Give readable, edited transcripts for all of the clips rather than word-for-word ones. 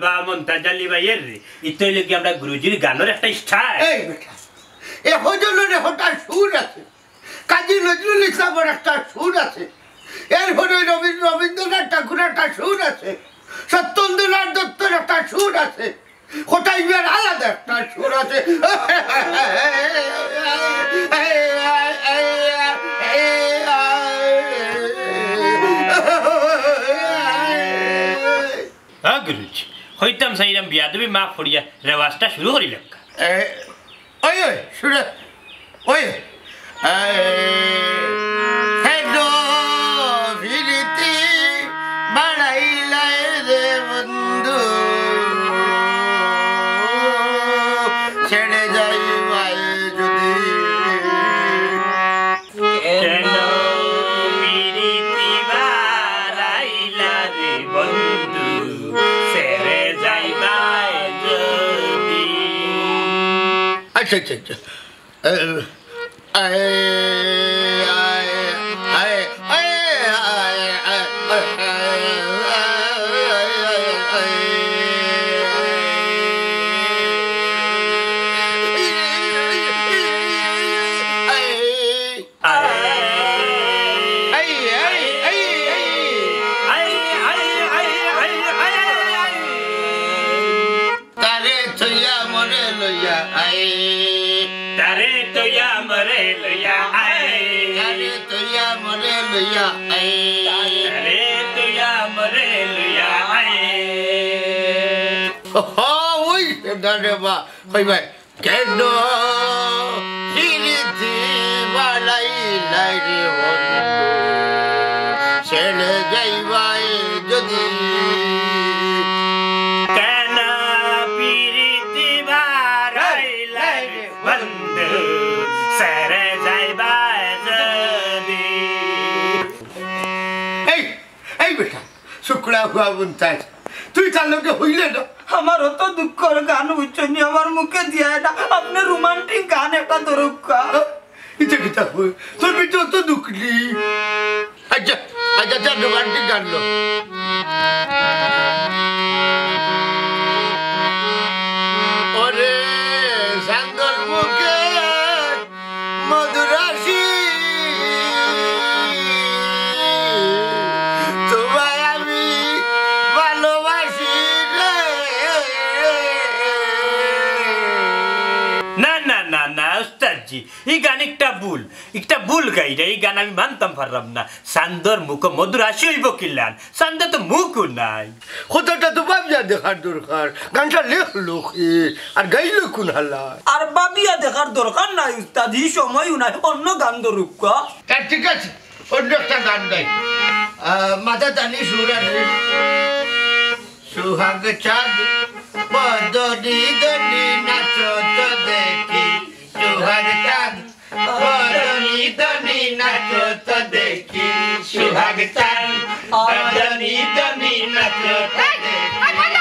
বা মন্তাজ আলী ভাইয়ের ইতইলে কি আমরা গুরুজির গানের একটা স্টাইল এই বেটা এ হজলের একটা সুর আছে কাজী নজরুল ইসলামের একটা সুর আছে এরপরে রবীন্দ্রনাথ ঠাকুরের একটা সুর আছে সত্যেন্দ্রনাথ দত্তের একটা সুর আছে কোথায় বিয়ার আলাদা একটা সুর আছে হ্যাঁ গুরুজি হইতাম সাইরাম বিয়াদবি মা ফড়িয়া রেওয়াজটা শুরু করিলাম ওই ওই শুনে ওই হেডো ভিরিতি বাড়াইলাই রে বন্ধু ছেড়ে যাই ভাই যদি কেন পিরিতি বাড়াইলা রে বন্ধু ছেড়ে যাইবাই যদি আচ্ছা আচ্ছা আচ্ছা তারে থইয়া মরে লইয়া আয় তারে তোয়া মরে লইয়া আয় তারে থইয়া মরে লইয়া আয় তারে তোয়া মরে লইয়া আয় ওই দাঁড়ে বা কই ভাই কেন হিরিতি বালাই লাই রে বন্ধু ছেড়ে যাইবাই যদি কেন পিরিতি বাড়াইলা রে বন্ধু ছেড়ে যাইবাই যদি এই এই বেটা শুক্লা হুয়া বুনতাই তুই তার লোকে হইলে না আমার অত দুঃখর গান বুঝছনি আমার মুখে দিয়া এটা আপনি রোমান্টিক গান একটা দরকার ইতে কিতা হই তোর ভিতর তো দুঃখলি আচ্ছা আচ্ছা যা রোমান্টিক গান লো ওরে সান্দর মুখে মধুরাশি তোমায় আমি ভালোবাসি রে না না না না উস্তাদজি এই গান একটা ভুল গাইরা এই গান আমি মানতাম পারলাম না সান্দর মুখ মধুর হাসি হইব কিলান সান্দর তো মুখও নাই কতটা তো ভাবিয়া দেখার দরকার গানটা লেখলো কে আর গাইলো কোন হালা আর বাবিয়া দেখার দরকার নাই উস্তাদ এই সময়ও নাই অন্য গান দরকার ঠিক আছে অন্য একটা গান গাই মাথা টানি সুরানি সুহাগ চাঁদ বদনি দনি নাচ তো দেখি সুহাগ চাঁদ বদনি দনি নাচ তো দেখি সুহাগ চাঁদ বদনি দনি নাচ তো দেখি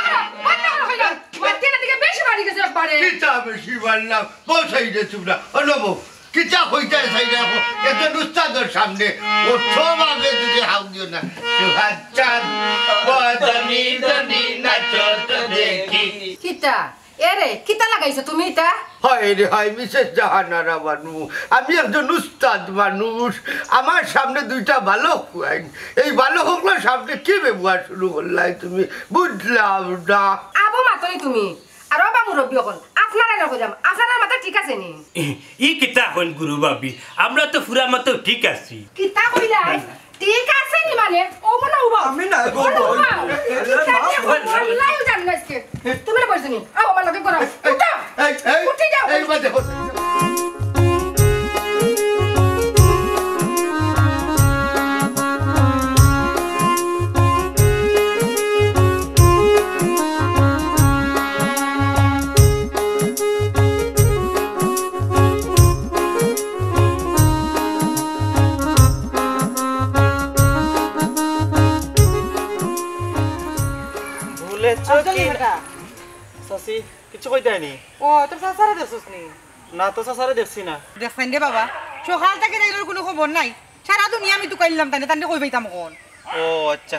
কিতা বেশি বললাম বসাই দে তোমরা অনব কিতা হইতে চাই দেখো একজন উস্তাদের সামনে ওঠোভাবে যদি হাউ দিও না সুহাগ চাঁদ বদনি দনি নাচ তো দেখি কিতা এরে কিতা লাগাইছো তুমি এটা হয় রে হয় মিসেস জাহানারা বানু আমি একজন উস্তাদ মানুষ আমার সামনে দুইটা বালক আইন এই বালকগুলোর সামনে কি ব্যবহার শুরু করলাই তুমি বুঝলাম না আবু মাতই তুমি আর বাবা মুরব্বী হল আপনারা লগে যাম আপনার মাথা ঠিক আছে নি ই কিতা হন গুরু বাবি আমরা তো পুরা মতো ঠিক আছি কিতা কইলাই ঠিক আছে নি মানে ও বলা উবা আমি না বলবো লাইও জান না আজকে তুমি না বলছনি আও আমার লগে করো উঠো উঠি যাও এই বাদে সাসি কিছু কইতাইনি ও তোর সাসারে দেখছস নি না তো সাসারে দেখছি না দেখছেন রে বাবা সকাল থেকে যাইলোর কোনো খবর নাই সারা দুনিয়া আমি তো কইলাম তানে তানে কই পাইতাম কোন ও আচ্ছা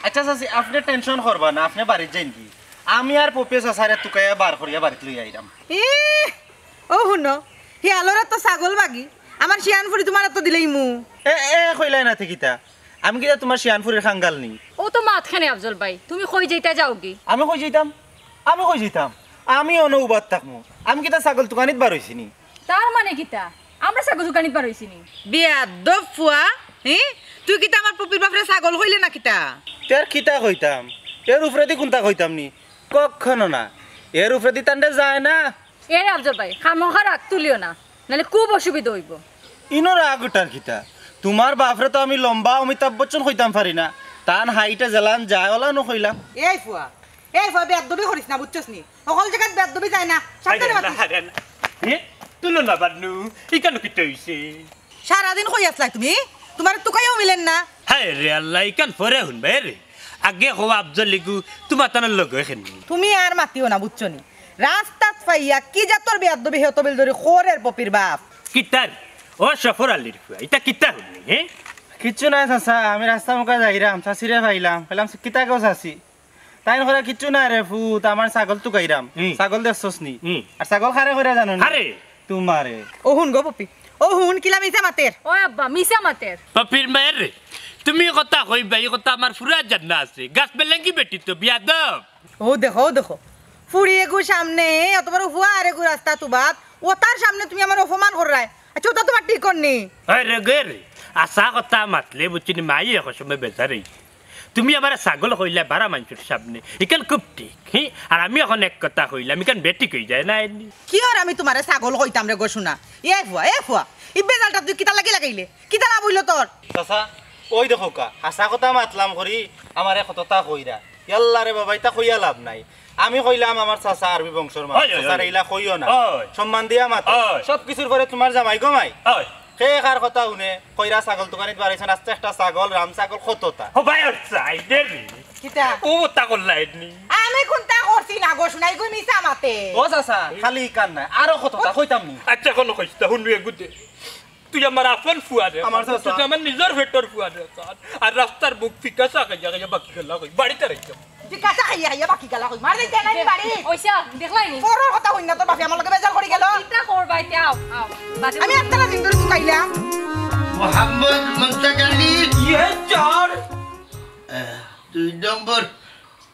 আচ্ছা সাসি আপনি টেনশন করবা না আপনি বাড়ি যাইন কি আমি আর পপে চাচারে তুকাইয়া বার করিয়া বাড়িতে লই আইরাম এ ও শুনো হিয়ালরা তো ছাগল বাগি আমার শিয়ান ফুরি তোমার তো দিলেই মু এ এ কইলাই না থাকিতা আমি কিটা তোমার শিয়ানপুরের খাঙ্গাল নি ও তো মাতখানে আফজল ভাই তুমি কই যাইতা যাও কি আমি কই যাইতাম আমি অনুবাদ থাকমু আমি কিটা ছাগল দোকানিত বার হইছি নি তার মানে কিতা আমরা সাগু দোকানিত বার হইছি নি বিয়াদব ফুয়া তুই কিতা আমার পপির বাপরে ছাগল কইলে না কিতা তের কিতা কইতাম এর উপরেদি কোনটা কইতাম নি কখনো না এর উপরেদি তান্ডে যায় না এ আফজল ভাই খামোখা রাখ তুলিও না নালে খুব অসুবিধা হইব ইনোর আগুটার কিতা তোমার বাপরে তো আমি লম্বা অমিতাভ বচ্চন কইতাম পারি না তান হাইটা জ্বালান যায় ওলা নকইলাম এই ফুয়া বেদবি করিস না বুঝছস নি সকল জায়গায় বেদবি যায় না সাবধানে বাতি তুলো না বানু ইকানো কিতে হইছে সারাদিন কই আসলা তুমি তোমার তুকাইও মিলেন না হায় রে আল্লাহ ইকান পরে শুনবে রে আগে হওয়া আফজল লিগু তোমার তানের লগ এখানে তুমি আর মাতিও না বুঝছো নি রাস্তাত পাইয়া কি জাতর বেদবি হেতো বিল ধরে খোরের পপির বাপ কিতার ও সফর আলির ফুয়া এটা কিতা হইনি হ্যাঁ কিচ্ছু নাই চাচা আমি রাস্তা মুখা যাইরাম চাচিরে পাইলাম কিতা কেউ চাচি তাই নকরে কিচ্ছু নাই রে ফুত আমার ছাগল তুকাইরাম ছাগল দেখছস নি আর ছাগল খারে কইরা জানো না আরে তোমারে ও হুন গো পপি ও হুন কিলা মিছা মাতের ও আব্বা মিছা মাতের পাপির মায়ের রে তুমি কথা কইবা এই কথা আমার ফুরা জানা আছে গাছ বেলেঙ্গি বেটি তো বিয়াদব ও দেখো ফুড়িয়ে গু সামনে অত বড় হুয়া আরে গু রাস্তা তুবাত ও তার সামনে তুমি আমার অপমান কর রায় আচ্ছা ওটা তোমার ঠিক করনি আরে রে আশা কথা মাতলে বুঝছিনি মাই এখন সময় বেজারে তুমি আমার ছাগল কইলা বারা মানুষের সামনে এখান খুব ঠিক হ্যাঁ আর আমি এখন এক কথা কইলাম এখান বেটি কই যায় না কি আর আমি তোমারে ছাগল কইতাম রে গো শুনা এ ফুয়া ই বেজালটা তুই কিতা লাগাইলে কিতা না বইল তোর চাচা ওই দেখো কা হাসা কথা মাতলাম করি আমার কতটা কইরা ইয়াল্লা রে বাবা এটা কইয়া লাভ নাই আমি কইলাম আমার চাচা আরবি বংশর মানুষ চাচার এইলা কইও না সম্মান দিয়া মাত সব কিছুর পরে তোমার জামাই গমাই সেই কার কথা শুনে কইরা ছাগল দোকানিত বাড়াইছেন আস্তে একটা ছাগল রাম ছাগল কতটা ও ভাই সাইডে রে কিতা ও তা করলাইনি আমি কোনটা করছি না গো শুনাই গো মিছা মাতে ও চাচা খালি কান নাই আরো কতটা কইতাম নি আচ্ছা কোনো কইতা শুনবি গুতে তুই আমার আপন ফুয়া রে আমার চাচা তুই আমার নিজের ভেটর ফুয়া রে আর রাস্তার বুক ফিকা সাকা জায়গা বাকি গেল কই বাড়িতে রাখতাম বিকাশা খাইয়া বাকি গেলা কই মার দিতে নাই বাড়ি ওইসা দেখলাইনি পরর কথা হই না তোর বাপে আমার লগে বেজাল করি গেল কিতা করবাই আও আমি একটা দিন ধরে তুকাইলাম মোহাম্মদ মুনতাজ আলী ये चार 2 নম্বর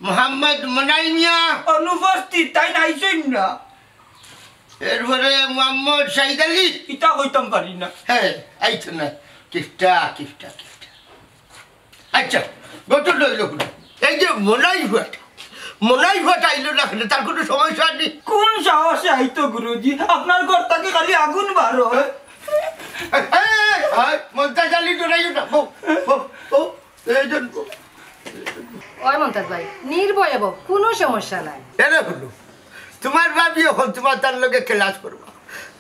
মোহাম্মদ মনাই মিয়া অনুপস্থিত তাই নাইছই না এরপরে মোহাম্মদ সাইদ আলী ইটা হইতাম পারি না হ্যাঁ আইতো না কিফটা আচ্ছা গত লইল এই যে মনাই ভাট আইলো না তার কোনো সমস্যা নেই কোন সাহসে আইতো গুরুজি আপনার ঘর থেকে খালি আগুন বার হয় মুনতাজ আলী ডরাইও না এইজন ওই মমতাজ ভাই নির্ভয় বউ কোনো সমস্যা নাই এরে হলো তোমার ভাবি এখন তোমার তার লগে ক্লাস করবো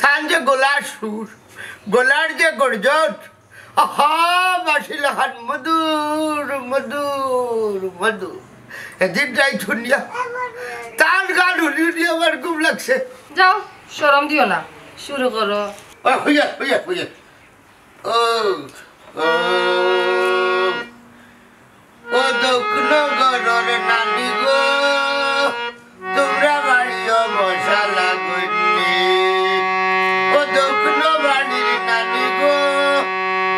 থান যে গলার সুর গলার যে গর্জন আহা বাসি লেখান মধুর এদিন যাই শুনিয়া তার গান শুনিয়ে আমার খুব লাগছে যাও শরম দিও না শুরু করো হইয়া ও দক্ষিণ গড়ের নানি গো তোমরা বাড়িও মশালা গন্নি ও দক্ষিণ বাড়ির নানি গো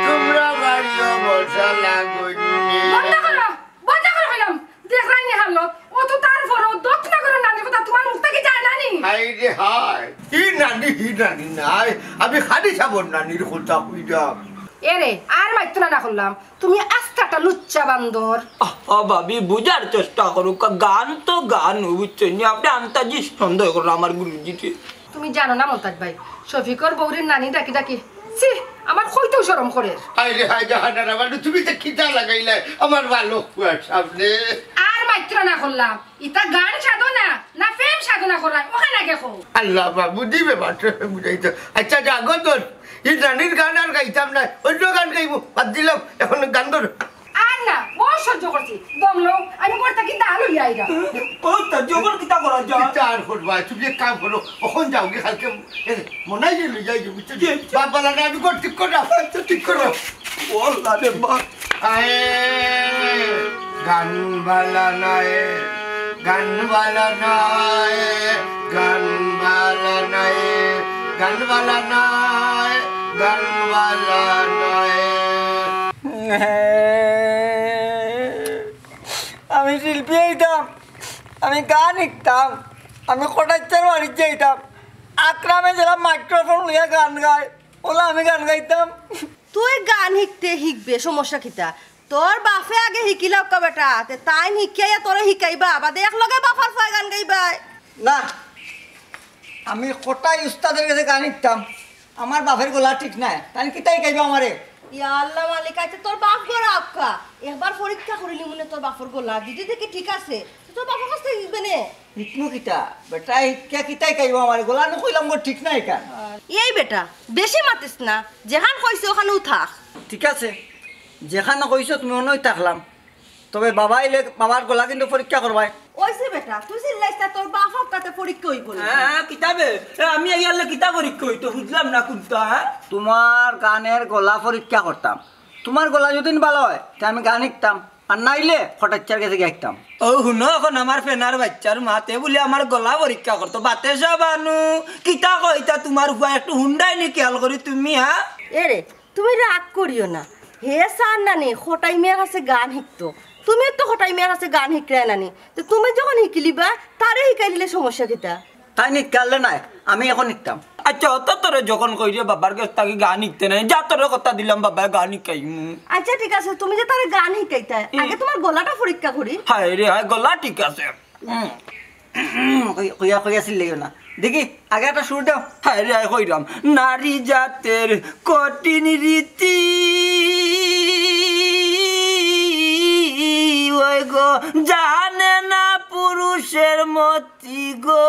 তোমরা বাড়িও মশালা গন্নি বন্ধ করো হইলাম দেখলাইনি হারলো ও তো তারপর দক্ষিণ করে নানি কথা তোমার মুখ থেকে যায় নানি হাই রে হাই হি নানি নাই আমি খালি সাবন নানির কথা কইরা এরে আর মাইতো না করলাম তুমি আস্তাটা লুচ্চা বান্দর ভাবি বুঝার চেষ্টা করো গান তো গান বুঝছেন আপনি আন্তাজি সন্দেহ করো আমার গুরুজিকে তুমি জানো না মমতাজ ভাই শফিকর বউরের নানি ডাকি ছি আমার কইতেও শরম করে হাই রে হাই জাহানারা মানে তুমি তো খিদা লাগাইলে আমার ভালো কুয়ার সামনে আর মাইতো না করলাম ইতা গান সাধনা না প্রেম সাধনা করায় ওখানে গেখো আল্লাহ বাবু দিবে মাত্র বুঝাইতো আচ্ছা জাগত এই নানির গান আর গাইতাম না অন্য গান গাইবো বাদ দিলাম এখন গান ধর আর না বহু সহ্য করছি দমলো আমি করতে কি দাল হইয়া আইরা কইতা জবর কিতা করা যায় কিতা আর করবা তুমি এক কাম করো ওখান যাও গে কালকে মনাই গেলে যাই যে বুঝছো বাবালা না আমি ঠিক করো ঠিক করো ওল্লা রে মা আয়ে গান বালা নাই গান ভালো নয় গান ভালো নয় গান ভালো নয় গান ভালো নয় আমি শিল্পী হইতাম, আমি গান শিখতাম, আমি কটাচ্ছার বাড়ির যাইতাম, আকরামে যারা মাইক্রোফোন লইয়া গান গায় ওলা আমি গান গাইতাম। তুই গান শিখবে সমস্যা কিতা? তোর বাপে আগে শিকিলাও কা বেটা, তাই শিখাইয়া তোরে শিকাইবা বাদে এক লগে বাপার ফাই গান গাইবা? না, আমি কটাই উস্তাদের কাছে গান শিখতাম, আমার বাপের গলা ঠিক নাই, তাই কিতাই গাইবা আমারে? ইয়া আল্লাহ মালিক, আইতে তোর বাপ গড়া আক্কা একবার পরীক্ষা করিলি মনে তোর বাপর গলা দিদি দেখি ঠিক আছে, তোর বাপর কাছ থেকে শিখবে নে। শিখমু কিতা বেটা, শিক্ষা কিতাই গাইবা আমারে? গলা নো কইলাম মোর ঠিক নাই কেন? এই বেটা বেশি মাতিস না, যেখান কইছে ওখানেও থাক। ঠিক আছে, যেখানে কইছো তুমি অনই থাকলাম, তবে বাবা এলে বাবার গলা কিন্তু পরীক্ষা করবাই। ওইছে বেটা তুই চিল্লাইস না, তোর বাপ তাতে পরীক্ষা হইব। হ্যাঁ কিতাবে আমি আইয়ালে কিতা পরীক্ষা হইতো বুঝলাম না কোনটা। তোমার গানের গলা পরীক্ষা করতাম, তোমার গলা যদি ভালো হয় তা আমি গান শিখতাম, আর নাইলে ফটাচ্চার কাছে গাইতাম। ও শুনো, এখন আমার ফেনার বাচ্চার মাতে বলে আমার গলা পরীক্ষা করতো, বাতে সবানু কিতা কইতা তোমার উপর একটু হুন্ডাই নি খেয়াল করি তুমি। হ্যাঁ এরে তুমি রাগ করিও না, হে সার নানি খটাই মেয়ের কাছে গান শিখতো, তুমি তো খটাই মেয়ের কাছে গান শিখলে নানি, তো তুমি যখন শিকিলিবা তারে শিকাই দিলে সমস্যা কিতা? তাই নিকালে নাই, আমি এখন শিখতাম। আচ্ছা অত তোরে যখন কই যে বাবার কাছ থেকে গান শিখতে নাই, যা তোর কথা দিলাম বাবা গান শিখাইমু। আচ্ছা ঠিক আছে, তুমি যে তারে গান শিখাইতা আগে তোমার গলাটা পরীক্ষা করি। হায় রে হায়, গলা ঠিক আছে কইয়া কইয়া ছিলেও না, দেখি আগে একটা সুর দাও। হায় রে হায় কইরাম, নারী জাতের কঠিন রীতি ওই গো জানে না পুরুষের মতি গো,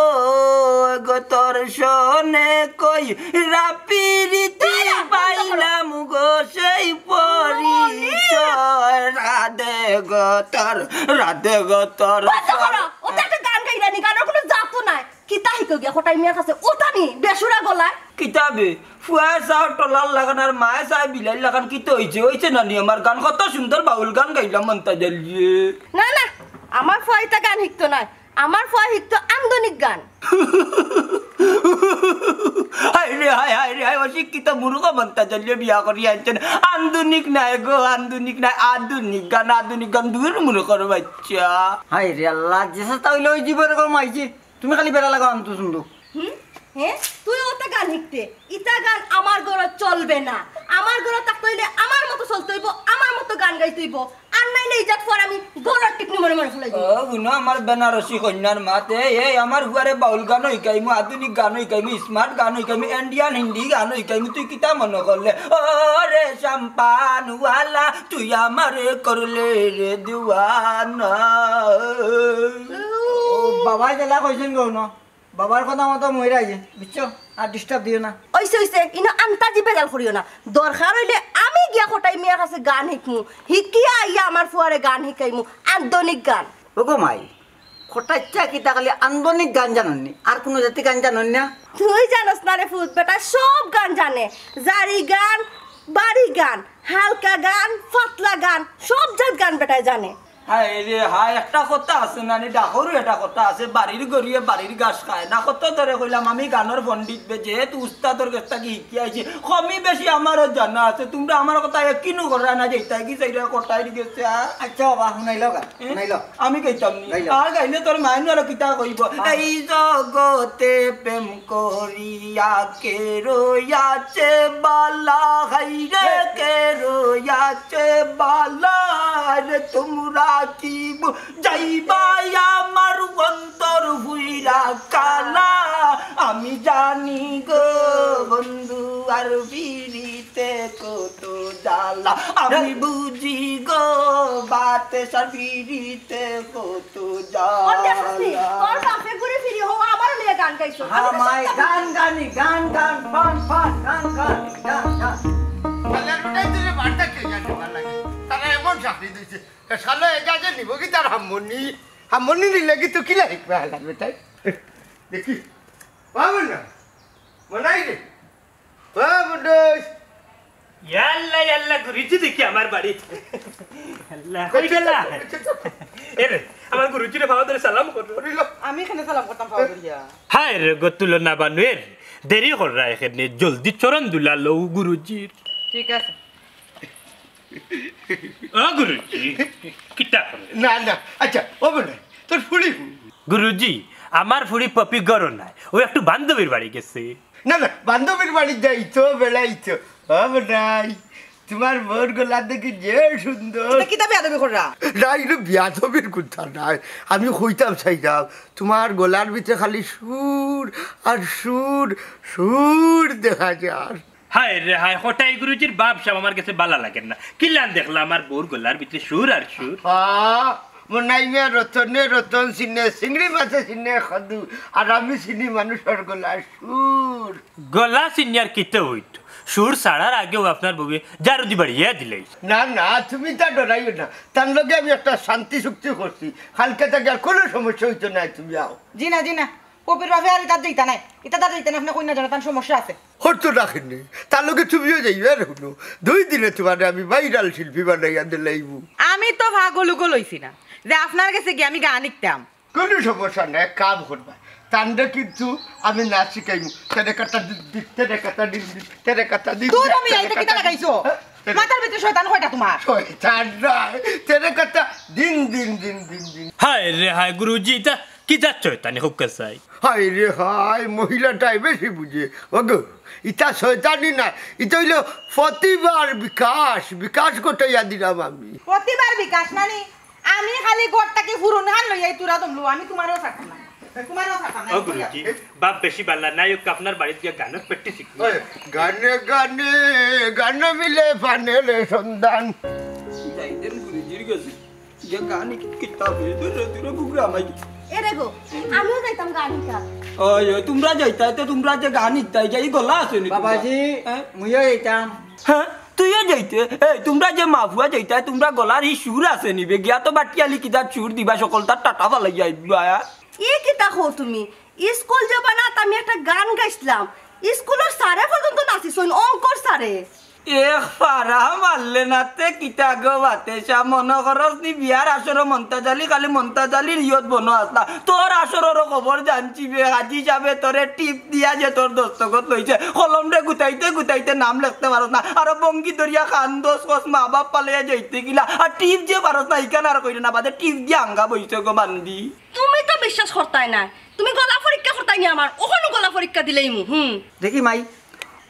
গো তোর শোনে কই রাপি রীতি পাইলাম গো সেই পরিচয়, রাধে গো তোর রাধে গো তোর। ওটা একটা গান গাইলানি, গানের কোনো জাত নাই, কিতা শিখো গিয়া খটাই মেয়ের কাছে ওটানি বেসুরা গলায় কিতাবে ফুয়া চাও টলার লাগান আর মায়ে চাই বিলাই লাগান, কি তো হয়েছে নানি আমার গান কত সুন্দর বাউল গান গাইলাম মনতা জ্বালিয়ে। না না, আমার ফুয়াইতা গান শিখতো নাই, আমার ফুয়া শিখতো আন্দনিক গান। হায় রে হায় হায় রে হায়, অশিক্ষিত মূর্খ মনতা জ্বালিয়ে বিয়া করি আনছেন। আন্দনিক নাই গো, আন্দনিক নাই, আধুনিক গান, আধুনিক গান দূর মূর্খর বাচ্চা। হায় রে আল্লাহ, যেসা তাহলে ওই জীবনে কম আইছি, তুমি খালি বেড়া লাগাও আনতো শুনতো। হ্যাঁ তুই ওটা গান শিখতে, ইটা গান আমার ঘরে চলবে না, আমার ঘরে থাকতে হইলে আমার মতো চলতে হইব, আমার মতো গান গাইতে হইব, আর নাইলে ইজাত পর আমি গলার টিকনি মনে মনে ফেলাই দিব। ও গুনা আমার বেনারসি কন্যার মাতে এই আমার ঘরে বাউল গান শিখাইমু, আধুনিক গান শিখাইমু, স্মার্ট গান শিখাইমু, ইন্ডিয়ান হিন্দি গান শিখাইমু, তুই কিতা মনে করলে? ও রে চাম্পানওয়ালা তুই আমারে করলে রে দিওয়ানা। বাবা জেলা কইছেন গো না, বাবার কথা মতো মরে আইছে বুঝছো, আর ডিস্টার্ব দিও না। ওইসে ওইসে ইনো আন্তাজি বেজাল করিও না, দরকার হইলে আমি গিয়া খটাই মেয়ের কাছে গান শিখমু, শিখিয়া আইয়া আমার ফুয়ারে গান শিখাইমু, আন্দনিক গান। ওগো মাই খটাচ্চা কিতা খালি আন্দনিক গান জাননি, আর কোনো জাতি গান জানন না? তুই জানোস না রে ফুট বেটা, সব গান জানে, জারি গান, বাড়ি গান, হালকা গান, পাতলা গান, সব জাত গান বেটায় জানে। হায় রে হায়, একটা কথা আছে না ডাকরও এটা কথা আছে, বাড়ির গড়িয়ে বাড়ির গাছ খায় না। কত ধরে কইলাম আমি গানের পণ্ডিত বে, যেহেতু উস্তাদর কাছ থেকে শিখি আইছি, কমই বেশি আমারও জানা আছে, তোমরা আমার কথা কিনো করা না, যেটা কি সেইটা কটাই গেছে। আচ্ছা বাবা শুনাইল গা, শুনাইল আমি গাইতাম নি, আর গাইলে তোর মাইন আর কিতা কইব? এই জগতে প্রেম করিয়া কে রইয়াছে বালা, হাই রে কে রইয়াছে বালা রে, তোমরা কি যাইবাই আমার অন্তর ভুইরা কালা, আমি জানি গো বন্ধু আর বিরিতে কত জ্বালা, আমি বুঝি গো বাতে সার বিরিতে কত জ্বালা। তোর বাপে ঘুরে ফিরি হো আমার লিয়ে গান গাইছো, আমায় গান গানি গান গান পান পান গান গান গান গান বাজার উঠাই দিলে বাড়িটা কে জানে ভালো লাগে, তারা এমন চাকরি দিচ্ছে সালো এগা যে নিব কি তার হামনি নিলে কি তো কি লাগবে লাগবে তাই দেখি পাবো না মনাই রে বাবুডস ইয়াল্লা ইয়াল্লা ঘুরিছি দেখি আমার বাড়ি। আল্লাহ কই গেলা? এরে আমার গুরুজিরে ভালো ধরে সালাম করো আমি এখানে সালাম করতাম পাওয়া করিয়া হায় রে গতুল না বানুয়ের দেরি কর রা এখানে জলদি চরণ দুলালো গুরুজির ঠিক আছে ও গুরুজি কিটা করে না না আচ্ছা ও বলে তোর ফুড়ি গুরুজি আমার ফুড়ি পপি গরো নাই ও একটু বান্ধবীর বাড়ি গেছে না না বান্ধবীর বাড়ি যাইতো বেড়াইতো হবে নাই তোমার বোর গোলা দেখি যে সুন্দর কিতাবে আদবি কররা না এটা বিয়াদবির কথা নাই আমি হইতাম চাইতাম তোমার গলার ভিতরে খালি সুর আর সুর সুর দেখা যায় হায় রে হায় হঠাই গুরুজির বাপ সব আমার কাছে বালা লাগেন না কিলান দেখলাম আমার বোর গলার ভিতরে সুর আর সুর মনাইয়া রতনে রতন চিনে চিংড়ি মাছে চিনে খাদু আর আমি চিনি মানুষের গলা সুর গলা সিনিয়র কিতে হইতো সুর ছাড়ার আগেও আপনার বউয়ে জারুদি বাড়িয়ে দিলেই না না তুমি তা ডরাইও না তার লগে আমি একটা শান্তি চুক্তি করছি কালকে থেকে আর কোনো সমস্যা হইতো না তুমি আও জি না পপির বাপে আর ইতার দিতা নাই ইতা তার দিতা না আপনি কই না জানো তার সমস্যা আছে হরতো রাখেননি তার লগে তুমিও যাইবে শুনো 2 দিনে তোমার আমি ভাইরাল শিল্পী বানাইয়া দিলাইবু আমি তো ভাগলুগো লইছি না যে আপনার কাছে গিয়ে আমি গান লিখতাম কোনো সমস্যা নাই কাম করবা তান্ডে কিন্তু আমি নাচ শিখাইমু তেরে কাটা তেরে কাটা দিন তোর আমি এইটা কিটা লাগাইছো মাথার ভিতরে শয়তান কয়টা তোমার শয়তান নাই তেরে কাটা দিন হায় রে হায় গুরুজি তা কি যাচ্ছ তানি হোক কাছাই হাই রে হাই মহিলাটাই বেশি বুঝে ওগো ইটা শয়তানি না ইটা হইল প্রতিবার বিকাশ ঘটাইয়া দিলাম আমি প্রতিবার বিকাশ মানে আমি খালি গড়টাকে ফুরন হান লইয়াই তুরা দমলু আমি তোমারও থাকতাম না ও গুরুজি বাপ বেশি বালা নাই আপনার বাড়িতে গিয়ে গানের প্র্যাকটিস শিখবো গানে মিলে ফানেলে সন্ধান যাইতেন গুরুজির কাছে যে গান কিতাবে দূরে বুগরা মাই এরে গো আমিও যাইতাম গান শিখা ওই তোমরা যাইতাই তো তোমরা যে গান শিখতাই যাই গলা আছে নি বাবাজি মুইও যাইতাম হ্যাঁ তুইও যাইতে এই তোমরা যে মাফুয়া যাইতাই তোমরা গলার এই সুর আছে নিবে গিয়া তো বাটিয়ালি কিদার সুর দিবা সকল তার টাটা ফালাই যাইবা এ কিতা হো তুমি স্কুল যাবা না আমি একটা গান গাইছিলাম স্কুলের স্যারে পর্যন্ত নাচিছইন অঙ্কর স্যারে এক পারা মারলে নাতে কিতা গো বাতেশা মন খরচ নি বিয়ার আসর মন্তাজালি খালি মন্তাজালির ইয়ত বনো আসলা তোর আসরের খবর জানছি বে হাজি যাবে তোরে টিপ দিয়া যে তোর দস্তখত লইছে কলম রে গুতাইতে নাম লিখতে পারস না আর বঙ্গি দরিয়া খান দোষ কস মা বাপ পালিয়ে যাইতে গিলা আর টিপ যে পারস না ইকান আর কইলে না বাদে টিপ দিয়ে আঙ্গা বইছে গো বান্দি তুমি তো বিশ্বাস করতাই না তুমি গলা পরীক্ষা করতাই নি আমার ওখানে গলা পরীক্ষা দিলেই দেখি মাই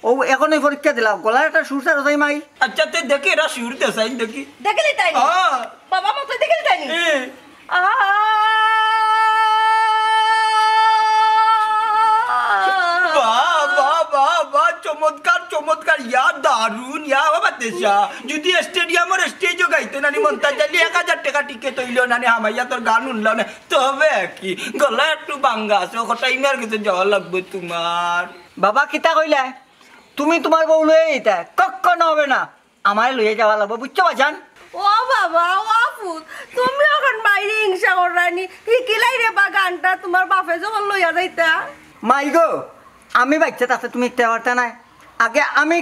ও এখন এই পরীক্ষা দিলাম গলার একটা সুর সার তাই মাই আচ্ছা তুই দেখি এরা সুর দেসাই দেখি দেখলি তাই বাবা মতো দেখলি তাই চমৎকার ইয়া দারুন ইয়া বাবা দেশা যদি স্টেডিয়ামের স্টেজও গাইতে নানি মন্তাজালি 1000 টাকা টিকেট হইল নানি হামাইয়া তোর গান শুনলাম না তবে কি গলা একটু বাঙ্গা আছে ও টাইমের কাছে যাওয়া লাগবে তোমার বাবা কিতা কইলা তুমি তোমার বউ লয়ে এইটা কখনো হবে না আমায় লয়ে যাওয়া লাগবে বুঝছো বাজান ও বাবা ও ফুত তুমি এখন বাইরে হিংসা করানি হিকিলাই রে বা গানটা তোমার বাপে যখন লইয়া যাইতা মাই গো আমি বাচ্চা তাতে তুমি তেওয়ারটা নাই আগে আমি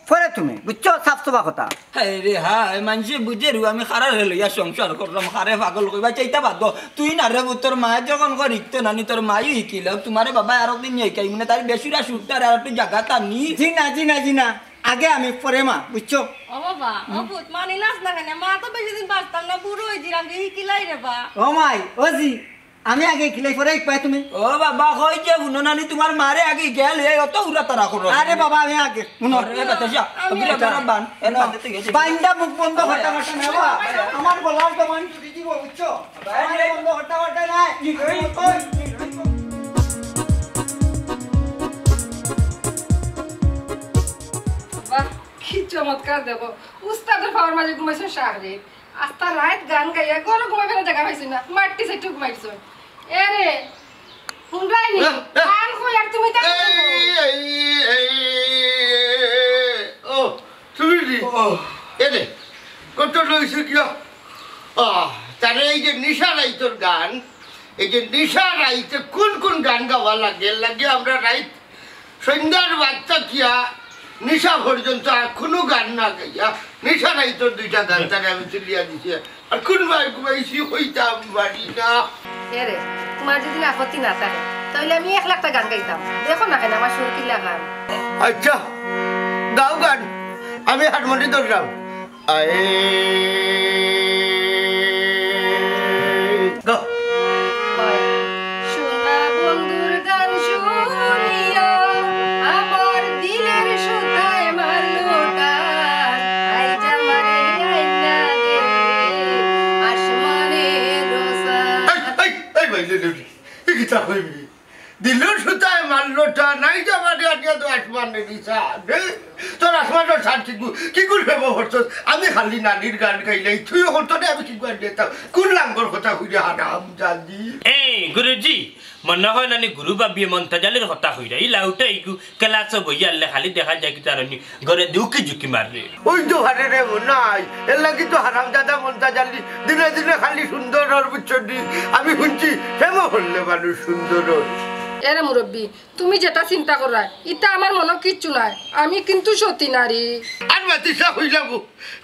পরে তুমি বুঝছো সাফ সফা কথা হাই রে হাই মানসি বুঝে রু আমি খারাপ লইয়া সংসার করলাম খারে পাগল কইবা চাইতা বাদ তুই না রে তোর মা যখন শিখতো নানি তোর মাই শিখিল তোমারে বাবা আর দিন শিখাই মানে তার বেশিরা সুরটার আর একটু জায়গা টানি জি না আগে আমি পরে মা বুঝছো ও বাবা ও ফুত মানি নাচ না কেন মা তো বেশি দিন বাঁচতাম না বুড়ো হয়েছি আমি হিকিলাই রে বা ও মাই ও জি আমি আগে খিলাই পরে পাই তুমি ও বাবা কই যে শুনো নানি তোমার মারে আগে গেল এই অত উড়া তারা করো আরে বাবা আমি আগে শুনো রে বাতাসা তুমি তারা বান এনা বাইন্দা মুখ বন্ধ হটা নেবা আমার গলার তো মান চুরি দিব বুঝছো বাইরে বন্ধ হটা নাই বাহ কি চমৎকার দেব উস্তাদের পাওয়ার মাঝে ঘুমাইছো শাহরে আস্তা রাত গান গাইয়া কোনো ঘুমাই ফেলে জায়গা পাইছি না মাটি সেটু ঘুমাইছো এরে শুনরাইনি গান কই আর তুমি তা ও তুমি এরে কত লইছে কি তারে এই যে নিশা নাই তোর গান এই যে নিশা রাইতে কোন গান গাওয়া লাগে আমরা রাইত সন্ধ্যার বাচ্চা কিয়া নিশা পর্যন্ত আর কোনো গান না গাইয়া নিশা নাই তোর দুইটা গান তারে আমি তুলিয়া দিছি আর কোন ভাই ঘুমাইছি হইতাম বাড়ি না এরে তোমার যদি আপত্তি না থাকে তাহলে আমি 1 লাখটা গান গাইতাম দেখো না কেন আমার সুর কিলা গান আচ্ছা গাও গান আমি হারমোনি ধরলাম আয়ে গো সোনা বন্ধুর গান শুনিয়া আমার দিলের সুতায় মারলো টান আই জামারে আইনা দে আসমানের রোসা এই ভাই এই কিতা কইবি দিলের সুতায় মারলোটা নাই যাবারে আজকে তো আসমানের নিশান তোর আসমানের সার কি করবে বলছস আমি খালি নানির গান গাইলাই তুই হতো না আমি কি গান দিতাম কোন লাঙ্গর কথা হইরে হারাম জানি এই গুরুজি মনে হয় নানি গুরু বাবিয়ে মন্তাজালের কথা হইরা এই লাউটা এইগু ক্লাস বইয়ালে খালি দেখা যায় কি তার ঘরে দুকি ঝুঁকি মারে ওই তো হারে রে নাই এর লাগি তো হারাম দাদা মন্তাজালি দিনে দিনে খালি সুন্দর আর বুঝছি আমি শুনছি হেমো হলে মানুষ সুন্দর এরে মুরব্বী তুমি যেটা চিন্তা করা এটা আমার মনে কিচ্ছু নাই আমি কিন্তু সতী নারী আর মাতিসা হই যাব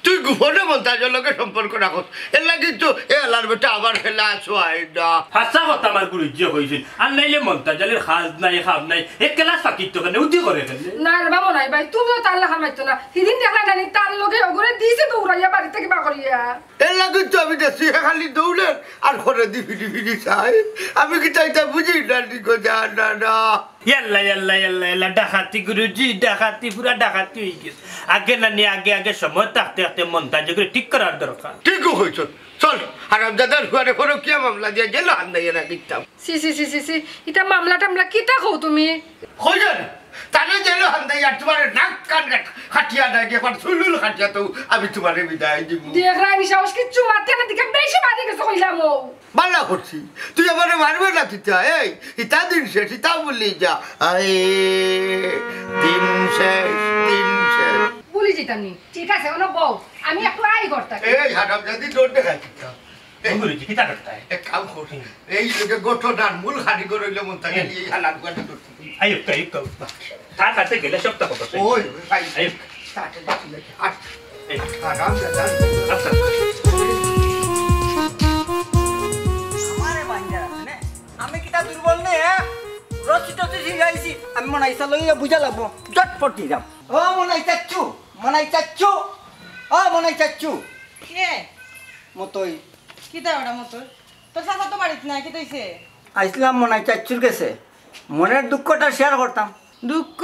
তুই গোপনে মন্তাজের লগে সম্পর্ক রাখস এর লাগি তো এ আলার বেটা আবার ফেলা আছো আইডা হাসা কথা আমার গুরুজি হইছিল আর নাইলে মন্তাজালের খাজ নাই খাব নাই এক ক্লাস ফাকিত তো কেন উদি করে ফেললে না রে বাবা নাই ভাই তুমিও তার লেখা মাইতো না সেদিন দেখা জানি তার লগে ওগরে দিয়েছে দৌড়াইয়া বাড়ি থেকে বা করিয়া এর লাগি তো আমি দেখছি খালি দৌড়ে আর ঘরে দি ফিরি ফিরি চাই আমি কি চাইতা বুঝি না দিগো যা না না ইয়াল্লা ইয়াল্লা ইয়াল্লা ইয়াল্লা ডাকাতি গুরুজি ডাকাতি পুরা ডাকাতি হয়ে গেছে আগে নানি আগে সময় থাকতে থাকতে মন্তাজ করে ঠিক করার দরকার ঠিকও হয়েছ চল হারাম দাদার ঘরে পরে কি মামলা দিয়ে গেল হান্দাইয়া না দিতাম সি সি সি সি সি এটা মামলা টামলা কিতা কও তুমি হয়ে যাবে তাহলে গেল হান্দাইয়া তোমার নাক কান খাটিয়া না গিয়ে সুলুল খাটিয়া তো আমি তোমার বিদায় দিব দেখ রাইনি সাহস কিচ্ছু মারতে না দিকে বেশি বাদে গেছে কইলাম ও বাল্লা করছি তুই আমারে মারবে না কিতা এই ইতা দিন শেষ ইতা বললি যা আরে দিন শেষ বলি যেতাম নি ঠিক আছে ওনো বউ আমি একটু আই করতে এই হারাম দাদি দৌড় দেখা কিতা গুরুজি কি করতে এক কাম কর এই লোকে গঠনার মূল হাড়ি করে হইলে মন থাকে এই হালাত গাড়ি করতে আয়ুক তার কাছে গেলে সব তো কথা ওই ভাই আয়ুক তাতে দেখি আট হারাম দাদা আচ্ছা আমারে বাঞ্জা আছে না আমি কিটা দুর্বল নে রচিত শিখাইছি আমি মনাইছা লইয়া বুঝা লাগবো জটপট দি যাম ও মনাই চাচ্ছু ও মনাই চাচ্ছু কে মতই কিতা ওটা মতো তোর চাচা তো বাড়িতে নাই কি তৈছে আইসলাম মনাই চাচ্ছুর কাছে মনের দুঃখটা শেয়ার করতাম দুঃখ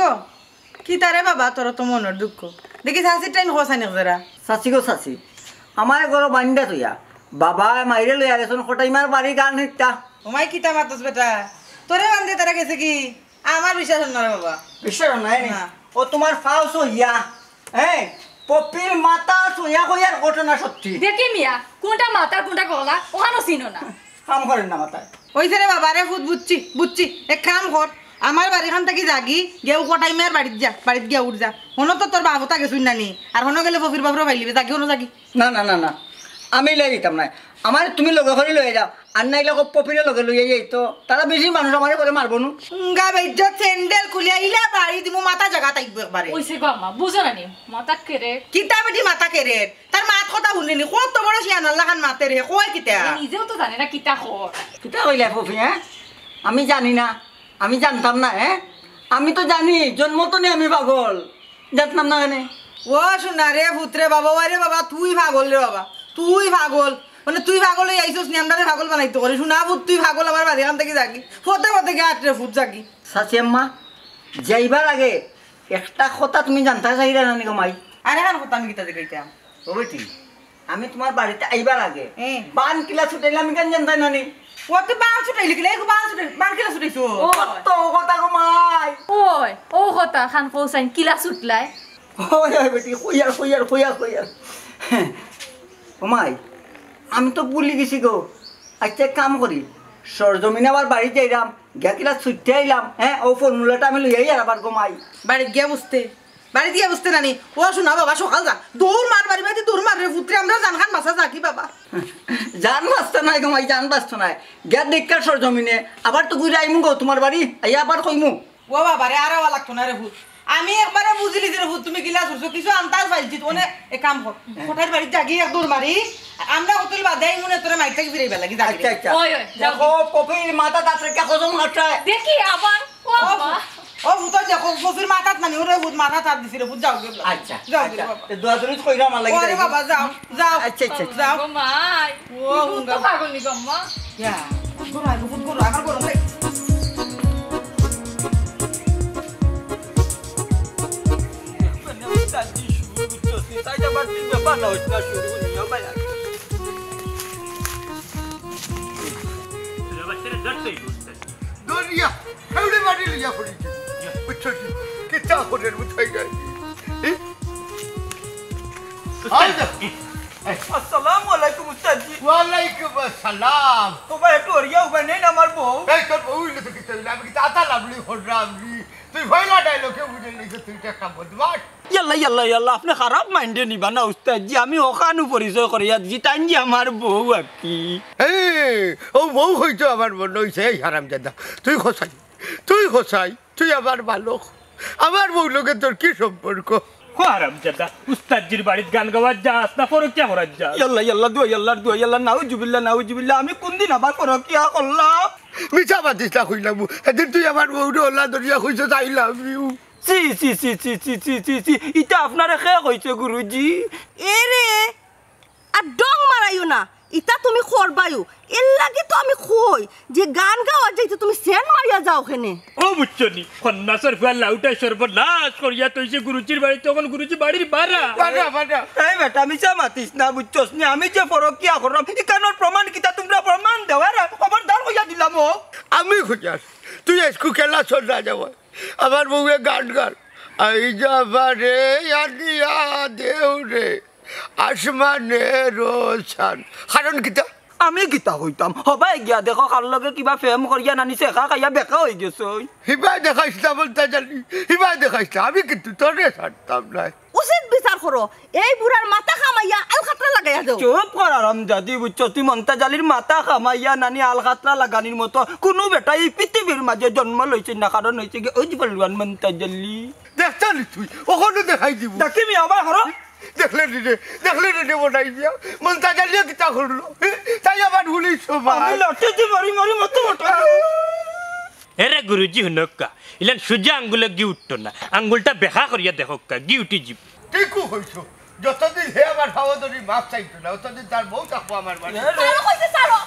কি তারে বাবা তোর তো মনের দুঃখ দেখি চাষি টাইম খসাই না জরা চাচি গো চাচি আমার ঘর বান্ধা তুইয়া বাবা মাইরে লইয়া গেছন কটাইমার বাড়ি গান হিটটা ওমাই কিতা মাতস বেটা তোরে বান্ধে তারা গেছে কি আমার বিশ্বাস না রে বাবা বিশ্বাস নাই না। ও তোমার ফাও সহিয়া হ্যাঁ পপির মাথা সহিয়া কইয়ার ঘটনা সত্যি দেখি মিয়া কোনটা মাতার কোনটা গলা ওখানো চিনো না কাম করেন না মাথায় ওইছে রে বাবা রে ফুট বুঝছি এক কাম কর আমার বাড়িখান থেকে জাগি গেউ কটাইমের বাড়িত গিয়া উঠ যা হনো তো তোর বাবুতা গেছুন নানি আর হনো গেলে ফফির বাবুরা ভাইলিবে জাগি হনো জাগি না আমি লই দিতাম না আমার তুমি লগে করে লয়ে যাও আর নাইলে পপিরে লগে লইয়া যাই তো তারা বেশি মানুষ আমার করে মারবো নু গা বেজ্জত স্যান্ডেল খুলিয়া ইলা বাড়ি দিমু মাথা জায়গা তাইব একবারে ওইসে গো আমা বুঝো না নি মাতা কেরে কিতা বেটি মাথা কেরে তার মাত কথা শুনিনি কত বড় শিয়ান আল্লাহ খান মাতে রে কয় কিতা নিজেও তো জানে না কিতা খর কিতা কইলা পপি হ্যাঁ আমি জানি না আমি জানতাম না হ্যাঁ আমি তো জানি জন্ম তো নেই আমি পাগল জানতাম না কেন ও শোনা রে পুত্রে বাবা রে বাবা তুই পাগল রে বাবা তুই পাগল মানে তুই পাগল হয়ে আইসোস নি আমরা পাগল বানাইতে করি শোনা পুত তুই পাগল আমার বাড়ি এখান থেকে জাগি ফতে গিয়ে আটরে ফুট জাগি চাচি আম্মা যাইবার আগে একটা কথা তুমি জানতে চাইরা নানি কমাই আরে এখন কথা আমি কিতা দেখাইতাম ও বেটি আমি তোমার বাড়িতে আইবার আগে হ্যাঁ। বান কিলা ছুটাইলাম কেন জানতাই নানি ও তো বান ছুটাইলি কিলা এক বান কিলা ছুটাইছো তো কথা কমাই ওই ও কথা খান কৌসাইন কিলা ছুটলাই ওই বেটি কইয়ার কমাই আমি তো ভুলি গেছি গো আচ্ছা এক কাম করি সরজমিনে আবার বাড়ি যাইলাম গিয়া কিলা ছুটতে আইলাম হ্যাঁ ও ফর্মুলাটা আমি লইয়াই আর আবার কমাই বাড়িতে গিয়া বুঝতে নানি ও শোনা বাবা সকাল যা দৌড় মার বাড়ি বাড়ি দৌড় মার রে পুত্রে আমরা জানখান মাসা যাকি বাবা জান বাঁচত নাই কমাই জান বাঁচত নাই গিয়া দেখার সরজমিনে আবার তো ঘুরে আইমু গো তোমার বাড়ি আইয়া আবার কইমু ও বাবা রে আর লাগতো না রে ভূত আমি একবারে বুঝি লিছি রে ভূত তুমি গিলা করছো কিছু আন্তাজ পাইছি মানে এক কাম কর কোঠার বাড়ি জাগি এক দৌড় মারি আমরা হোটেল বাদাই মনে তোরে মাইকটাকে ফিরাইবা লাগি জাগি আচ্ছা আচ্ছা ওই দেখো পপির মাথা দাঁতরে কে কদম হাঁটায় দেখি আবার ও বাবা ও ভূত দেখো কফির মাথাত নামি ওরে ভূত মাথা তাত দিছিল ভূত যাও গে আচ্ছা যাও আচ্ছা গে দোয়া তুমি কইরা আমার লাগি ওরে বাবা যাও যাও আচ্ছা আচ্ছা যাও গো মাই ও ভূত তো পাগল নি গম্মা ইয়া গরু আইবো ভূত গরু আমার গরু রে দুনিয়া হেউড়ে মারি লিয়া পড়েছে বুঝছো কিতা করে বুঝাই যায় আসসালামু আলাইকুম উস্তাদজি ওয়ালাইকুম আসসালাম তো ভাই একটু ওরিয়া উপায় নেই না আমার বউ এই তোর বউলে তো কিতা আমি কি তাতা লাভলি হররামলি তুই ভয়লা ডায়লগে বুঝে লিখে তুই একটা বদমাশ ইয়াল্লা ইয়াল্লা ইয়াল্লা আপনি খারাপ মাইন্ডে নিবা না উস্তাদজি আমি ওখানু পরিচয় করিয়া দিছি তাইজি আমার বউ আর কি এই ও বউ হইতো আমার মনে হইছে এই হারামজাদা তুই খসাই তুই আমার ভালো আমার বউ লোকের তোর কি সম্পর্ক হারামজাদা উস্তাদজির বাড়িত গান গাওয়ার যাস না পরকিয়া করার যাস ইয়াল্লা ইয়াল্লা দুয়া ইয়াল্লা নাউজুবিল্লাহ আমি কোন দিন আবার পরকিয়া করলাম মিছা বাতিস না কইলাম এদিন তুই আমার বউরে ওলা দরিয়া কইছ আই লাভ ইউ সি সি সি সি সি সি সি সি ইটা আপনারে খে কইছে গুরুজি এরে আর ডং মারাইও না ইটা তুমি করবায়ু এর লাগি তো আমি কই যে গান গাওয়া যাইতে তুমি সেন মারিয়া যাও ওখানে ও বুঝছনি খন্নাসর ফুয়া লাউটা সর্বনাশ করিয়া তৈছে গুরুজির বাড়ি তখন গুরুজি বাড়ির বারা বাড়া এই বেটা মিছা মাতিস না বুঝছস নি আমি যে পরকিয়া করলাম ইকানোর প্রমাণ কিতা তোমরা প্রমাণ দাও আর খবরদার হইয়া দিলাম ও আমি খুঁজাস তুই স্কুল খেলা চল না যাব আমার বউয়ে গান গান আই যাবারে আনিয়া দেউ রে আসমানে রোশান কারণ কিতা আমি গীতা হইতাম হবাই গিয়া দেখো কার লগে কিবা ফেম করিয়া নানিছে একা খাইয়া বেকা হয়ে গেছে হিবা দেখাইস না বলতে জানি হিবা দেখাইস না আমি কিন্তু তোরে ছাড়তাম না উচিত বিচার করো এই বুড়ার মাথা খামাইয়া আলখাতরা লাগাইয়া দাও চুপ কর আরাম দাদি বুঝছো তুই মমতা জালির মাথা খামাইয়া নানি আলখাতরা লাগানির মতো কোনো বেটা এই পৃথিবীর মাঝে জন্ম লইছে না কারণ হয়েছে কি ওই বলবান মমতা জালি দেখতালি তুই ওখানে দেখাই দিব দেখি মি আবার হরো দেখলে রে বনাই দিয়া মনটা জানিয়ে কিতা করলো তাই আবার ভুলি সবাই আমি লটেছি মারি মারি মতো মোটা এরে গুরুজি হুনক্কা ইলেন সুজা আঙ্গুলে গি উঠতো না আঙ্গুলটা বেখা করিয়া দেখক্কা গি উঠি যাব ঠিকও হইছো যতদিন হে আমার ভাবদরি মাপ চাইতো না ততদিন তার বউ থাকবো আমার বাড়ি সারো কইছে সারো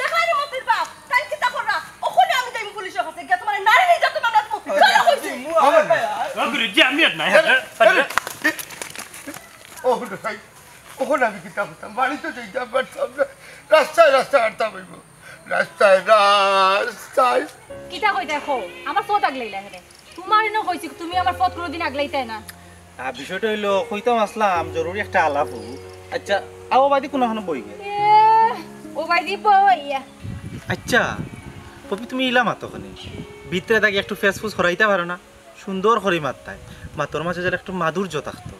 দেখাইরে মতির বাপ তাই কিতা কররা ওখানে আমি যাই পুলিশের কাছে গিয়া তোমার নারী নির্যাতন মামলা করব সারো কইছে ও গুরুজি আমি আর নাই ওখানে ভাই ওখানে আমি কিতা করতাম বাড়িতে যেতে পারতাম না রাস্তায় হাঁটতাম হইব রাস্তায় কিতা কই দেখো আমার ফট আগলাইলা হেরে তোমার না কইছি তুমি আমার ফট কোনদিন আগলাইতে না বিষয়টা হইলো কইতাম আসলাম জরুরি একটা আলাপ হোক আচ্ছা আও বাদি কোনখানে বই গে ও ভাই দিব ইয়া আচ্ছা পপি তুমি ইলা মাতখানে ভিতরে থাকি একটু ফেসফুস করাইতে পারো না সুন্দর করে মাত্তায় মাতর মাঝে যেন একটু মাধুর্য থাকতো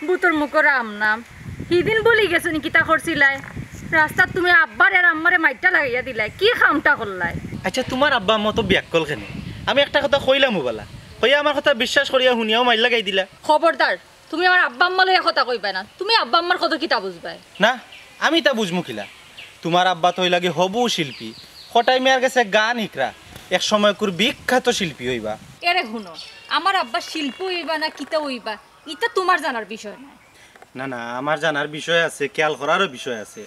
বুতর মুখর আম নাম হিদিন বলি গেছো নি কিতা করছিলাই রাস্তা তুমি আব্বার আর আম্মারে মাইটা লাগাইয়া দিলাই কি খামটা করলাই আচ্ছা তোমার আব্বা মতো ব্যাকল কেন আমি একটা কথা কইলাম বলা কইয়া আমার কথা বিশ্বাস করিয়া শুনিয়াও মাইল লাগাই দিলা খবরদার তুমি আমার আব্বা আম্মা লইয়া কথা কইবা না তুমি আব্বা আম্মার কথা কিতা বুঝবাই না আমি তা বুঝমু খিলা তোমার আব্বা তো লাগে হবু শিল্পী হঠাই মেয়ার গেছে গান ইকরা এক সময় কুর বিখ্যাত শিল্পী হইবা এরে শুনো আমার আব্বা শিল্প হইবা না কিতা হইবা এটা তোমার জানার বিষয় না না না আমার জানার বিষয় আছে খেয়াল করারও বিষয় আছে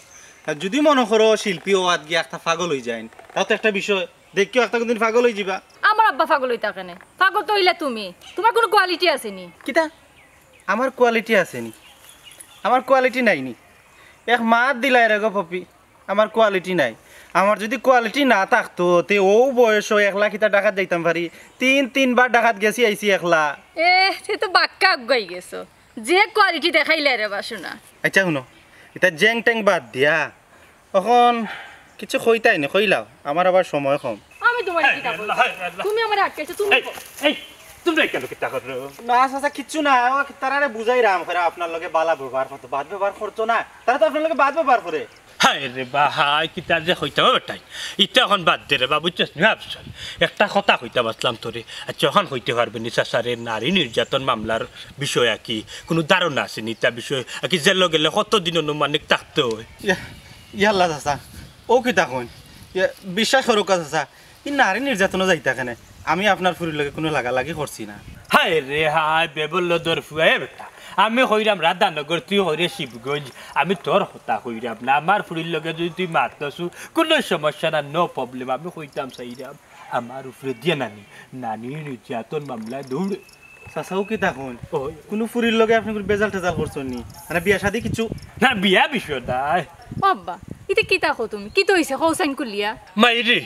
আর যদি মনে করো শিল্পী ও আদ গিয়ে একটা পাগল হয়ে যায় তাও তো একটা বিষয় দেখিও একটা কোনদিন পাগল হয়ে যাবা আমার আব্বা পাগল হইতা কেনে পাগল তো হইলা তুমি তোমার কোনো কোয়ালিটি আছে নি কিতা আমার কোয়ালিটি আছে নি আমার কোয়ালিটি নাই নি এক মাত দিলাই রে গো পপি আমার কোয়ালিটি নাই আমার যদি কোয়ালিটি না থাকতো তে ও বয়স একলা কিতা ডাকাত যাইতাম পারি তিনবার ডাকাত গেছি আইছি একলা সে তো বাক্কা আগাই গেছো যে কোয়ালিটি দেখাইলে রে বাসুনা আচ্ছা শুনো এটা জেং ট্যাং বাদ দিয়া এখন কিছু কইতাই নি কইলাও আমার আবার সময় কম আমি তোমার কিতা বলছি তুমি আমার আটকাইছো তুমি এই তোমরা কেন কিতা করো না চাচা কিচ্ছু না তারা বুঝাই রাম করে আপনার লগে বালা ব্যবহার করতো বাদ ব্যবহার করতো না তারা তো আপনার লগে বাদ ব্যবহার করে হায় রে বা হায় কিতা যে হইতাম বেটাই ইটা এখন বাদ দে রে বা বুঝছিস না আফসল একটা কথা হইতাম আসলাম তোরে আচ্ছা এখন হইতে পারবে নি চাচারের নারী নির্যাতন মামলার বিষয় কি কোনো ধারণা আছে নি তা বিষয় কি জেল গেলে কতদিন অনুমানিক থাকতে হয় ইয়াল্লা চাচা ও কিতা কইন বিশ্বাস করুক চাচা ই নারী নির্যাতনও যাইতা কেনে আমি আপনার ফুরির লগে কোনো লাগালাগি করছি না হায় রে হায় বেবল্য দর ফুয়ে বেটা আমি হইরাম রাধানগর তুই হইরে শিবগঞ্জ আমি তোর হতা হইরাম না আমার ফুরির লগে যদি তুই মারতছু কোনো সমস্যা না নো প্রবলেম আমি হইতাম চাইরাম আমার উপরে দিয়ে নানি নির্যাতন মামলায় দৌড়ে চাচাও কি থাকুন কোনো ফুরির লগে আপনি বেজাল টেজাল করছেন নি মানে বিয়া শাদি কিছু না বিয়া বিষয় নাই বাবা এটা কি তাকো তুমি কি তো হইছে কৌসাইন কুলিয়া মাইরে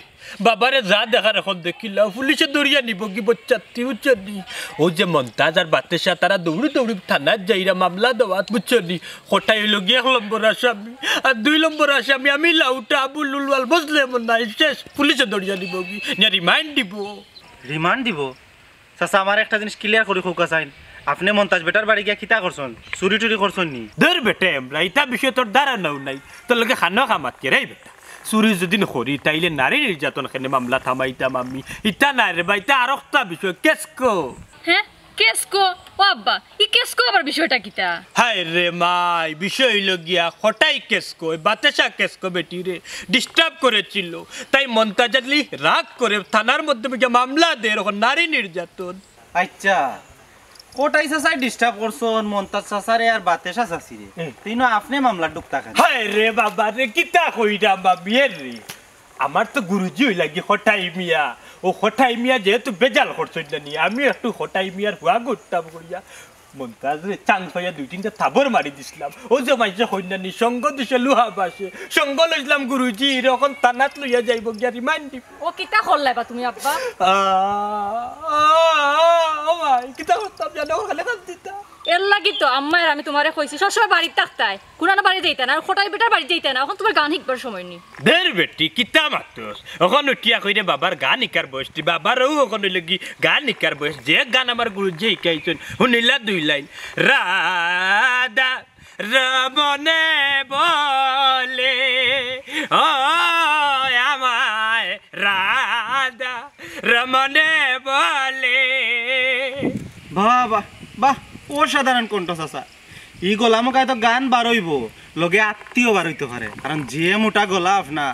বাবারে যা দেখার এখন দেখিলা পুলিশে দৌড়িয়া নিব কি বচ্চাতি উচ্চনি ও যে মন্তাজ আর বাতেশা তারা দৌড়ি দৌড়ি থানায় যাইরা মামলা দেওয়াত বুঝছনি কোটাই হইল গিয়ে 1 নম্বর আসামি আর 2 নম্বর আসামি আমি লাউটা আবুল লুলওয়াল বসলে মন নাই শেষ পুলিশে দৌড়িয়া নিব কি না রিমাইন্ড দিব রিমান্ড দিব চাচা আমার একটা জিনিস ক্লিয়ার করে খোকা চাইন আপনি মন্তাজ বেটার বাড়ি গিয়া কিতা করছেন চুরি টুরি করছেন নি ধর বেটে আমরা ইটা বিষয় তোর ধারণাও নাই তোর লগে খানো খামাত কে রে বেটা চুরি যদি নকরি তাইলে নারী নির্যাতন এখানে মামলা থামাইতাম আমি ইটা নাই রে বা ইটা আর একটা বিষয় কেসকো হ্যাঁ কেসকো বাবা ই কেসকো আবার বিষয়টা কিতা হায় রে মাই বিষয় হইল গিয়া হঠাই কেসকো বাতেশা কেসকো বেটি রে ডিস্টার্ব করেছিল তাই মন্তাজালি রাগ করে থানার মধ্যে গিয়ে মামলা দে এরকম নারী নির্যাতন আচ্ছা কোটাই চাচাই ডিস্টার্ব করছন মন্তাজ চাচারে আর বাতেশা চাচিরে তিনো আপনি মামলা ডুকতা খান হায় রে বাবা রে কিতা কইরা বাবিয়ে রে আমার তো গুরুজি হই লাগি হঠাই মিয়া ও হঠাই মিয়া যেহেতু বেজাল করছই না নি আমি একটু হঠাই মিয়ার হুয়া করতাম করিয়া মন্তাজ রে চান্স হইয়া 2-3টা থাবর মারি দিছিলাম ও যে মাইজে হইনা নি সঙ্গ দিছে লুহা বাসে সঙ্গ লইলাম গুরুজি এরকম তানাত লইয়া যাইব গিয়া রিমাইন্ড দিব ও কিতা করলাইবা তুমি আব্বা ও ভাই কিতা করতাম জানো খালি কাজ দিতা এর লাগি তো আম্মা আর আমি তোমারে কইছি সবসময় বাড়িতে থাকতাই কুনানা বাড়ি যাইতা না আর খোটাই বেটার বাড়ি যাইতা না এখন তোমার গান শিখবার সময় নেই দের বেটি কিতা মাতস এখন উঠিয়া কইরে বাবার গান শিকার বয়সটি বাবারও এখন লাগি গান শিকার বয়স যে গান আমার গুরুজি শিখাইছেন শুনিলা 2 লাইন রাধা রমনে বলে ও আমায় রাধা রমনে বলে বাহ বাহ বাহ অসাধারণ কণ্ঠ চাচা ই গলা মোক তো গান বারইব লগে আত্মীয় বারইতে পারে কারণ যে মোটা গলা আপনার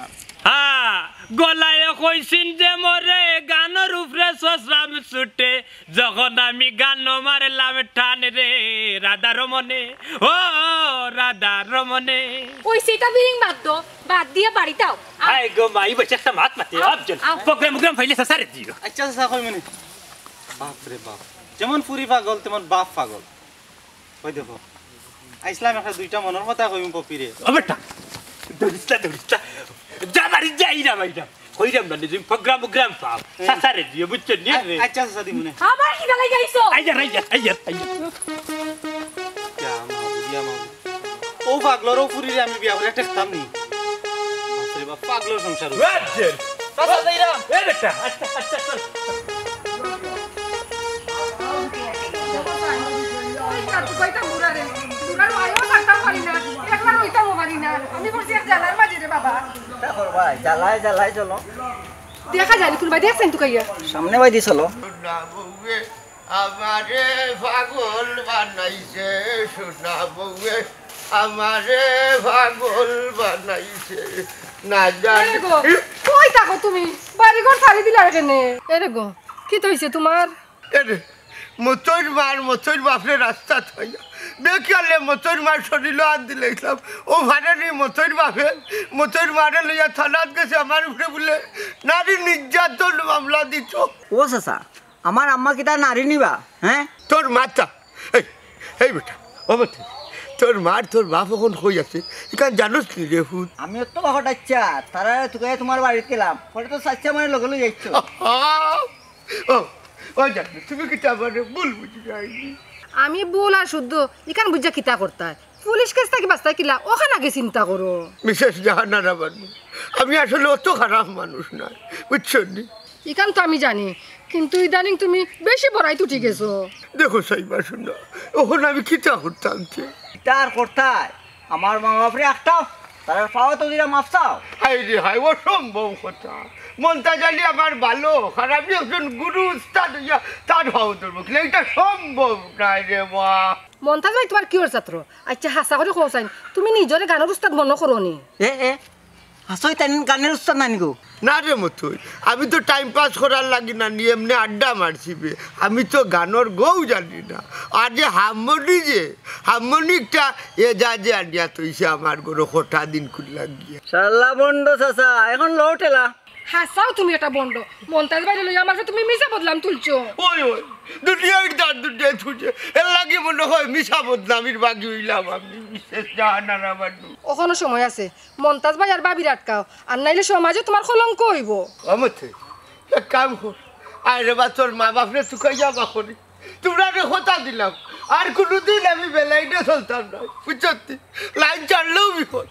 গলায় কইছিন যে মরে গানের উপরে সসরাম ছুটে যখন আমি গান মারলাম টান রে রাধা রমনে ও রাধা রমনে ওই সেটা বিরিং বাদ দিয়ে বাড়িতে আও আই গো মাই বসে একটা মাত মাতে আপজন প্রোগ্রাম ফাইলে সারে দিও আচ্ছা চাচা কই মানে বাপ রে বাপ যেমন ফুরি পাগল তেমন বাপ পাগল কই দেখো আইসলাম একটা 2টা মনের কথা কইম পপিরে ও বেটা দড়িস্তা যাবারি যাই না ভাইটা কইরাম না তুমি প্রোগ্রাম পাও সারে দিও বুঝছো নি রে আচ্ছা চাচা দিমুনে আবার কি গালাই গাইছো আইয়া ও পাগলরও ফুরিরে আমি বিয়া করে টেকতাম নি বাপ রে বাপ পাগলর সংসার রাজের চাচা যাইরাম এ বেটা আচ্ছা চল দেখা যায় কোনবা দেখছেন তো কাইয়া সামনে বাইদি চলো আমারে পাগল বানাইছে সোনা বউয়ে আমারে পাগল বানাইছে না জানি কই থাকো তুমি বাড়ি ঘর ছাড়ি দিলা কেনে এরে গো কি তো হইছে তোমার এরে মতোর বাপরে রাস্তা থই দেখালে মতোর মার শরীর হাত দিলাম ও ভাড়ানি মতোর মারে লইয়া থানাত গেছে আমার উপরে বলে নারী নির্যাতন মামলা দিত ও চাচা আমার আম্মা কিতা নারী নিবা হ্যাঁ তোর মাতা এই বেটা ও বেটা তোর মার তোর বাপ এখন কই আছে এখান জানোস কি রে ফুট আমি তো বাহট আচ্ছা তারা তোকে তোমার বাড়িতে গেলাম পরে তো চাচ্ছা মানে লগে লগে যাইছো ও জানো তুমি কি তারপরে ভুল বুঝি যাইনি আমি বল আর শুদ্ধ ইখান বুঝা কিতা করতায় পুলিশ কেস থেকে বাস্তা কিলা ওখানে আগে চিন্তা করো মিসেস জাহানারা বানু আমি আসলে অত খারাপ মানুষ নয় বুঝছো নি ইখান তো আমি জানি কিন্তু ইদানিং তুমি বেশি বড়াই তুটি গেছো দেখো সাইবা শুনো ওখানে আমি কিতা করতাম তার করতায় আমার মা বাপরে একটা তার পাওয়া তো দিরা মাফ চাও হাই রে হাই অসম্ভব কথা মনটা জানি আমার ভালো আর আমি একজন গুরু উস্তাদ হইয়া তার ভাও ধরবো কিন্তু এটা সম্ভব নাই রে মা মন্তাজ ভাই তোমার কিয়র ছাত্র আচ্ছা হাসা করে খোঁচাইন তুমি নিজরে গানের উস্তাদ মনে করো নি এ হাসই তাই গানের উস্তাদ নানি গো না রে মতই আমি তো টাইম পাস করার লাগি না নিয়ে এমনি আড্ডা মারছিবে আমি তো গানের গৌ জানি না আর যে হারমোনিকটা এ যা যে আনিয়া তৈছে আমার গরো হঠা দিন খুল লাগিয়ে শালা বন্ড চাচা এখন লৌটেলা হাসাও তুমি এটা বন্ধ মন্তাজ ভাই লইয়া আমার তুমি মিশা বদলাম তুলছো ওই দুনিয়ার দাঁড় দুনিয়ায় ছুটে এর লাগে মনে হয় মিশা বদনামির বাকি হইলাম আমি বিশেষ জাহানার আমার ওখানে সময় আছে মন্তাজ ভাই আর বাবির আটকাও আর নাইলে সমাজে তোমার কলঙ্ক হইব আমতে এক কাম কর আরে বা তোর মা বাপরে তুকাই যাবা করি তোমরা রে হতা দিলাম আর কোনোদিন আমি বেলাইনে চলতাম না বুঝছি লাইন চাললেও বিপদ